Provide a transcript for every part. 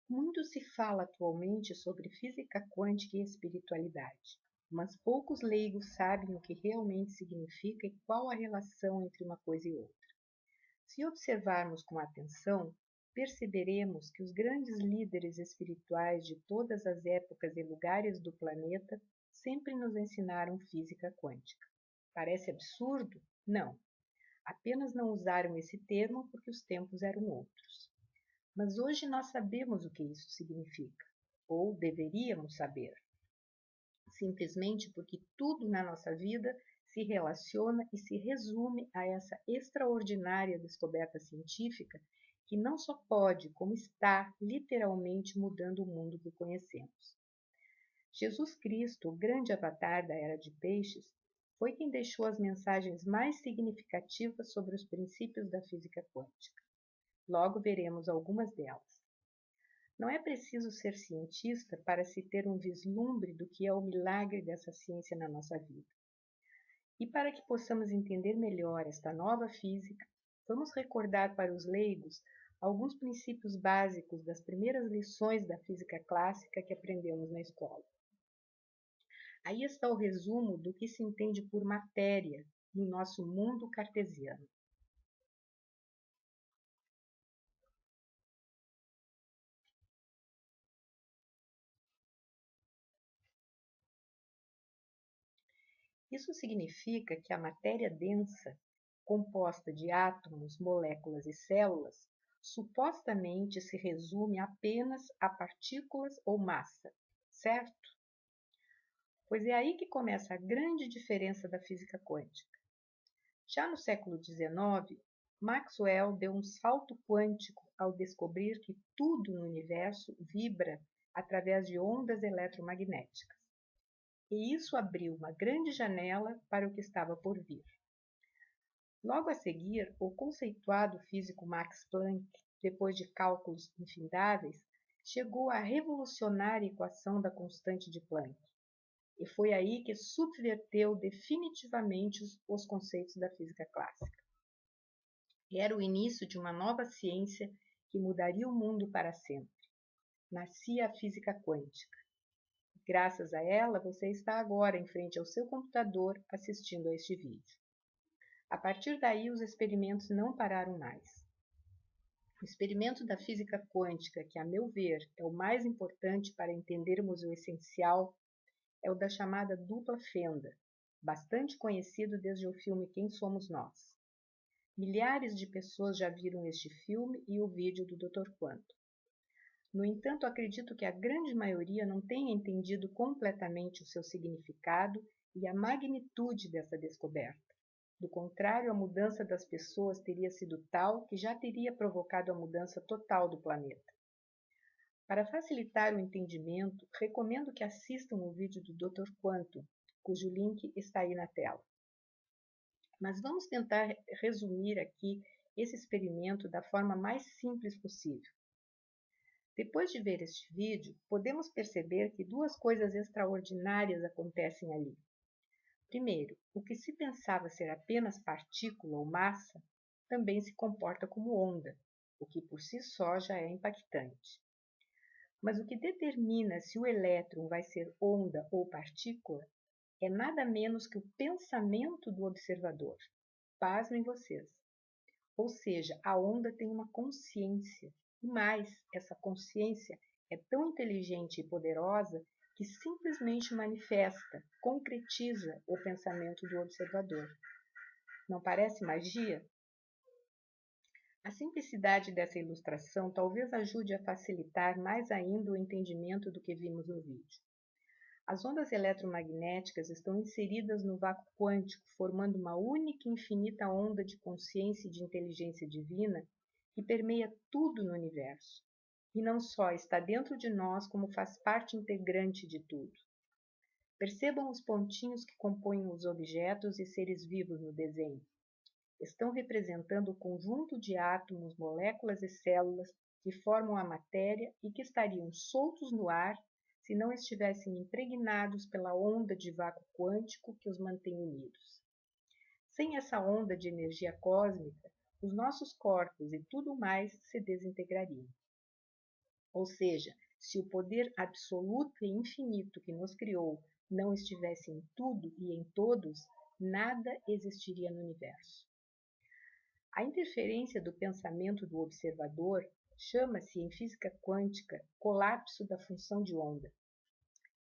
Muito se fala atualmente sobre física quântica e espiritualidade, mas poucos leigos sabem o que realmente significa e qual a relação entre uma coisa e outra. Se observarmos com atenção, perceberemos que os grandes líderes espirituais de todas as épocas e lugares do planeta sempre nos ensinaram física quântica. Parece absurdo? Não. Apenas não usaram esse termo porque os tempos eram outros. Mas hoje nós sabemos o que isso significa, ou deveríamos saber, simplesmente porque tudo na nossa vida se relaciona e se resume a essa extraordinária descoberta científica que não só pode, como está literalmente mudando o mundo que conhecemos. Jesus Cristo, o grande avatar da Era de Peixes, foi quem deixou as mensagens mais significativas sobre os princípios da física quântica. Logo veremos algumas delas. Não é preciso ser cientista para se ter um vislumbre do que é o milagre dessa ciência na nossa vida. E para que possamos entender melhor esta nova física, vamos recordar para os leigos alguns princípios básicos das primeiras lições da física clássica que aprendemos na escola. Aí está o resumo do que se entende por matéria no nosso mundo cartesiano. Isso significa que a matéria densa, composta de átomos, moléculas e células, supostamente se resume apenas a partículas ou massa, certo? Pois é aí que começa a grande diferença da física quântica. Já no século XIX, Maxwell deu um salto quântico ao descobrir que tudo no universo vibra através de ondas eletromagnéticas. E isso abriu uma grande janela para o que estava por vir. Logo a seguir, o conceituado físico Max Planck, depois de cálculos infindáveis, chegou à revolucionária equação da constante de Planck. E foi aí que subverteu definitivamente os conceitos da física clássica. Era o início de uma nova ciência que mudaria o mundo para sempre. Nascia a física quântica. Graças a ela, você está agora em frente ao seu computador assistindo a este vídeo. A partir daí, os experimentos não pararam mais. O experimento da física quântica, que a meu ver é o mais importante para entendermos o essencial, é o da chamada dupla fenda, bastante conhecido desde o filme Quem Somos Nós. Milhares de pessoas já viram este filme e o vídeo do Dr. Quanto. No entanto, acredito que a grande maioria não tenha entendido completamente o seu significado e a magnitude dessa descoberta. Do contrário, a mudança das pessoas teria sido tal que já teria provocado a mudança total do planeta. Para facilitar o entendimento, recomendo que assistam o vídeo do Dr. Quanto, cujo link está aí na tela. Mas vamos tentar resumir aqui esse experimento da forma mais simples possível. Depois de ver este vídeo, podemos perceber que duas coisas extraordinárias acontecem ali. Primeiro, o que se pensava ser apenas partícula ou massa também se comporta como onda, o que por si só já é impactante. Mas o que determina se o elétron vai ser onda ou partícula é nada menos que o pensamento do observador. Pasmem vocês. Ou seja, a onda tem uma consciência. E mais, essa consciência é tão inteligente e poderosa que simplesmente manifesta, concretiza o pensamento do observador. Não parece magia? A simplicidade dessa ilustração talvez ajude a facilitar mais ainda o entendimento do que vimos no vídeo. As ondas eletromagnéticas estão inseridas no vácuo quântico, formando uma única e infinita onda de consciência e de inteligência divina que permeia tudo no universo. E não só está dentro de nós, como faz parte integrante de tudo. Percebam os pontinhos que compõem os objetos e seres vivos no desenho. Estão representando o conjunto de átomos, moléculas e células que formam a matéria e que estariam soltos no ar se não estivessem impregnados pela onda de vácuo quântico que os mantém unidos. Sem essa onda de energia cósmica, os nossos corpos e tudo mais se desintegrariam. Ou seja, se o poder absoluto e infinito que nos criou não estivesse em tudo e em todos, nada existiria no universo. A interferência do pensamento do observador chama-se em física quântica colapso da função de onda.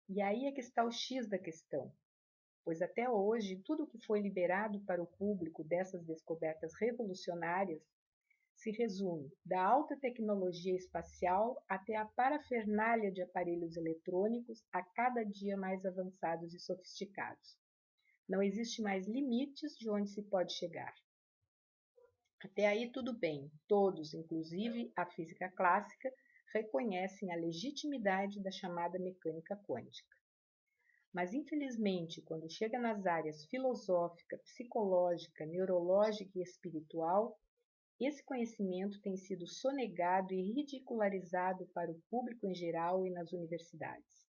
E aí é que está o X da questão, pois até hoje tudo o que foi liberado para o público dessas descobertas revolucionárias se resume da alta tecnologia espacial até a parafernália de aparelhos eletrônicos a cada dia mais avançados e sofisticados. Não existe mais limites de onde se pode chegar. Até aí tudo bem, todos, inclusive a física clássica, reconhecem a legitimidade da chamada mecânica quântica. Mas, infelizmente, quando chega nas áreas filosófica, psicológica, neurológica e espiritual, esse conhecimento tem sido sonegado e ridicularizado para o público em geral e nas universidades.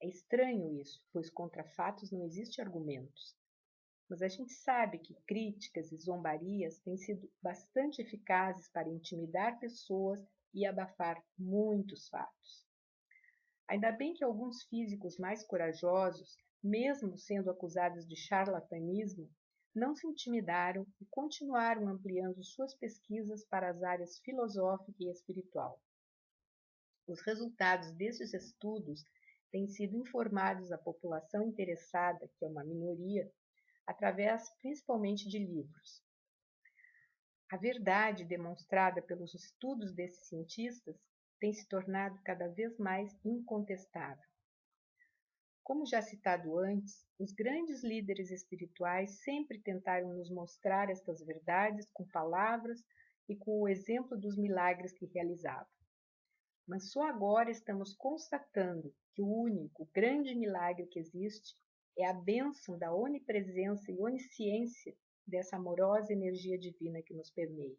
É estranho isso, pois contra fatos não existem argumentos. Mas a gente sabe que críticas e zombarias têm sido bastante eficazes para intimidar pessoas e abafar muitos fatos. Ainda bem que alguns físicos mais corajosos, mesmo sendo acusados de charlatanismo, não se intimidaram e continuaram ampliando suas pesquisas para as áreas filosófica e espiritual. Os resultados desses estudos têm sido informados à população interessada, que é uma minoria, através principalmente de livros. A verdade demonstrada pelos estudos desses cientistas tem se tornado cada vez mais incontestável. Como já citado antes, os grandes líderes espirituais sempre tentaram nos mostrar estas verdades com palavras e com o exemplo dos milagres que realizavam. Mas só agora estamos constatando que o único grande milagre que existe é a bênção da onipresença e onisciência dessa amorosa energia divina que nos permeia.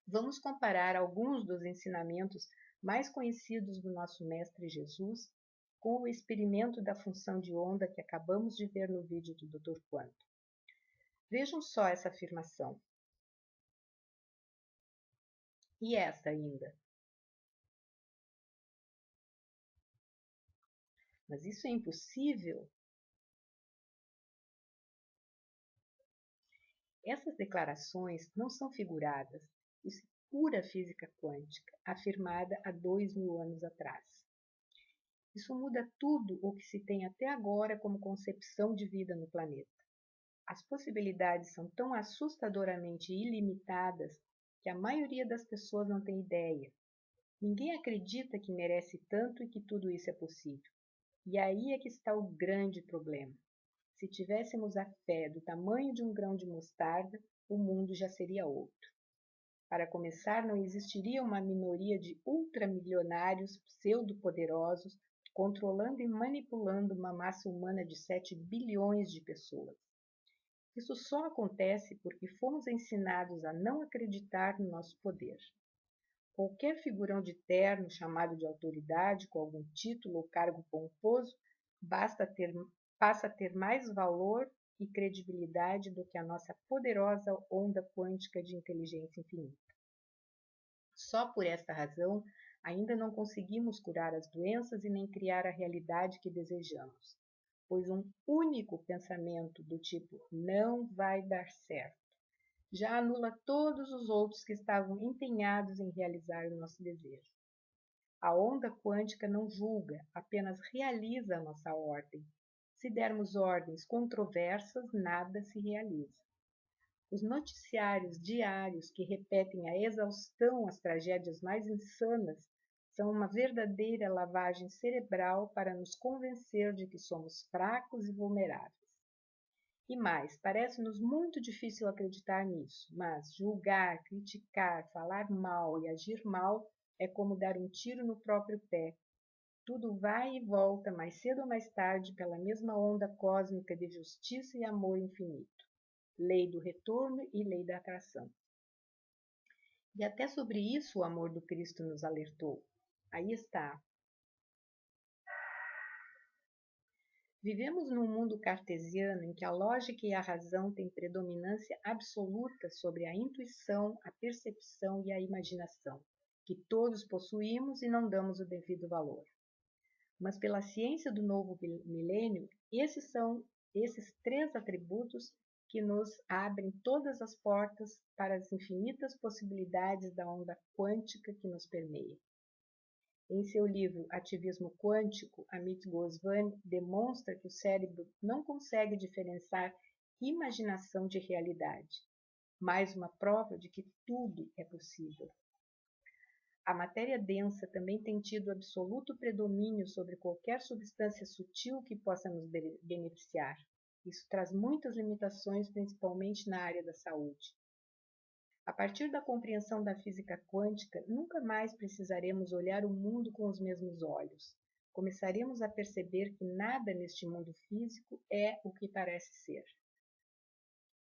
Vamos comparar alguns dos ensinamentos mais conhecidos do nosso Mestre Jesus com o experimento da função de onda que acabamos de ver no vídeo do Dr. Quanto. Vejam só essa afirmação. E esta ainda. Mas isso é impossível? Essas declarações não são figuradas, isso é pura física quântica, afirmada há 2000 anos atrás. Isso muda tudo o que se tem até agora como concepção de vida no planeta. As possibilidades são tão assustadoramente ilimitadas que a maioria das pessoas não tem ideia. Ninguém acredita que merece tanto e que tudo isso é possível. E aí é que está o grande problema. Se tivéssemos a fé do tamanho de um grão de mostarda, o mundo já seria outro. Para começar, não existiria uma minoria de ultramilionários pseudo-poderosos controlando e manipulando uma massa humana de 7 bilhões de pessoas. Isso só acontece porque fomos ensinados a não acreditar no nosso poder. Qualquer figurão de terno chamado de autoridade com algum título ou cargo pomposo passa a ter mais valor e credibilidade do que a nossa poderosa onda quântica de inteligência infinita. Só por esta razão, ainda não conseguimos curar as doenças e nem criar a realidade que desejamos, pois um único pensamento do tipo não vai dar certo já anula todos os outros que estavam empenhados em realizar o nosso desejo. A onda quântica não julga, apenas realiza a nossa ordem. Se dermos ordens controversas, nada se realiza. Os noticiários diários que repetem a exaustão as tragédias mais insanas são uma verdadeira lavagem cerebral para nos convencer de que somos fracos e vulneráveis. E mais, parece-nos muito difícil acreditar nisso, mas julgar, criticar, falar mal e agir mal é como dar um tiro no próprio pé. Tudo vai e volta, mais cedo ou mais tarde, pela mesma onda cósmica de justiça e amor infinito. Lei do retorno e lei da atração. E até sobre isso o amor do Cristo nos alertou. Aí está. Vivemos num mundo cartesiano em que a lógica e a razão têm predominância absoluta sobre a intuição, a percepção e a imaginação. que todos possuímos e não damos o devido valor. Mas pela ciência do novo milênio, esses são esses 3 atributos que nos abrem todas as portas para as infinitas possibilidades da onda quântica que nos permeia. Em seu livro Ativismo Quântico, Amit Goswami demonstra que o cérebro não consegue diferenciar imaginação de realidade. Mais uma prova de que tudo é possível. A matéria densa também tem tido absoluto predomínio sobre qualquer substância sutil que possa nos beneficiar. Isso traz muitas limitações, principalmente na área da saúde. A partir da compreensão da física quântica, nunca mais precisaremos olhar o mundo com os mesmos olhos. Começaremos a perceber que nada neste mundo físico é o que parece ser.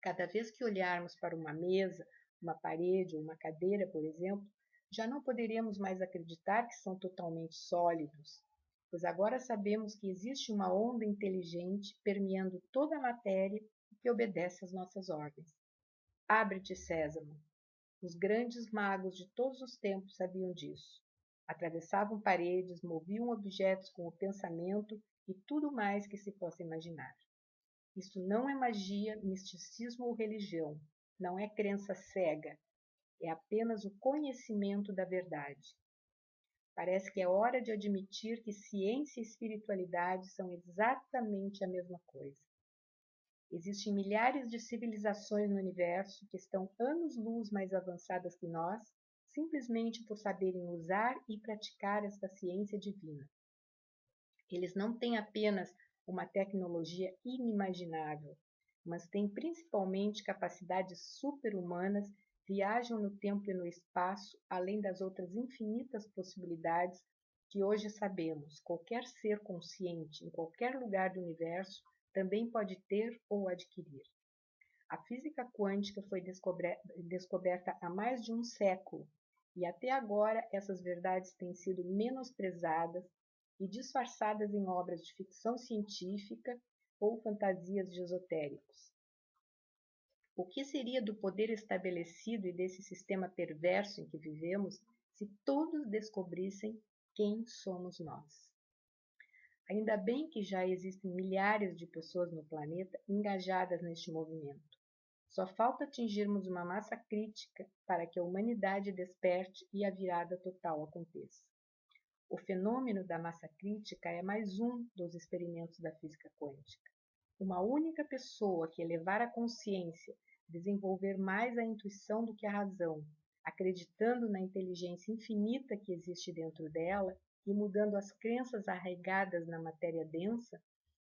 Cada vez que olharmos para uma mesa, uma parede ou uma cadeira, por exemplo, já não poderemos mais acreditar que são totalmente sólidos, pois agora sabemos que existe uma onda inteligente permeando toda a matéria e que obedece às nossas ordens. Abre-te, Sésamo! Os grandes magos de todos os tempos sabiam disso. Atravessavam paredes, moviam objetos com o pensamento e tudo mais que se possa imaginar. Isso não é magia, misticismo ou religião, não é crença cega, é apenas o conhecimento da verdade. Parece que é hora de admitir que ciência e espiritualidade são exatamente a mesma coisa. Existem milhares de civilizações no universo que estão anos-luz mais avançadas que nós, simplesmente por saberem usar e praticar esta ciência divina. Eles não têm apenas uma tecnologia inimaginável, mas têm principalmente capacidades super-humanas, viajam no tempo e no espaço, além das outras infinitas possibilidades que hoje sabemos. Qualquer ser consciente, em qualquer lugar do universo, também pode ter ou adquirir. A física quântica foi descoberta há mais de um século, e até agora essas verdades têm sido menosprezadas e disfarçadas em obras de ficção científica ou fantasias de esotéricos. O que seria do poder estabelecido e desse sistema perverso em que vivemos se todos descobrissem quem somos nós? Ainda bem que já existem milhares de pessoas no planeta engajadas neste movimento. Só falta atingirmos uma massa crítica para que a humanidade desperte e a virada total aconteça. O fenômeno da massa crítica é mais um dos experimentos da física quântica. Uma única pessoa que elevar a consciência, desenvolver mais a intuição do que a razão, acreditando na inteligência infinita que existe dentro dela e mudando as crenças arraigadas na matéria densa,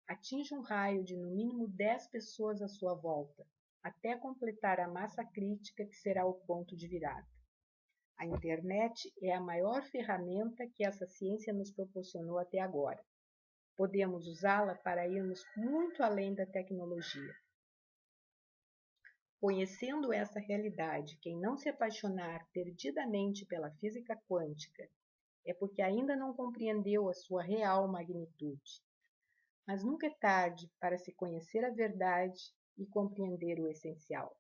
atinge um raio de no mínimo 10 pessoas à sua volta, até completar a massa crítica que será o ponto de virada. A internet é a maior ferramenta que essa ciência nos proporcionou até agora. Podemos usá-la para irmos muito além da tecnologia. Conhecendo essa realidade, quem não se apaixonar perdidamente pela física quântica é porque ainda não compreendeu a sua real magnitude. Mas nunca é tarde para se conhecer a verdade e compreender o essencial.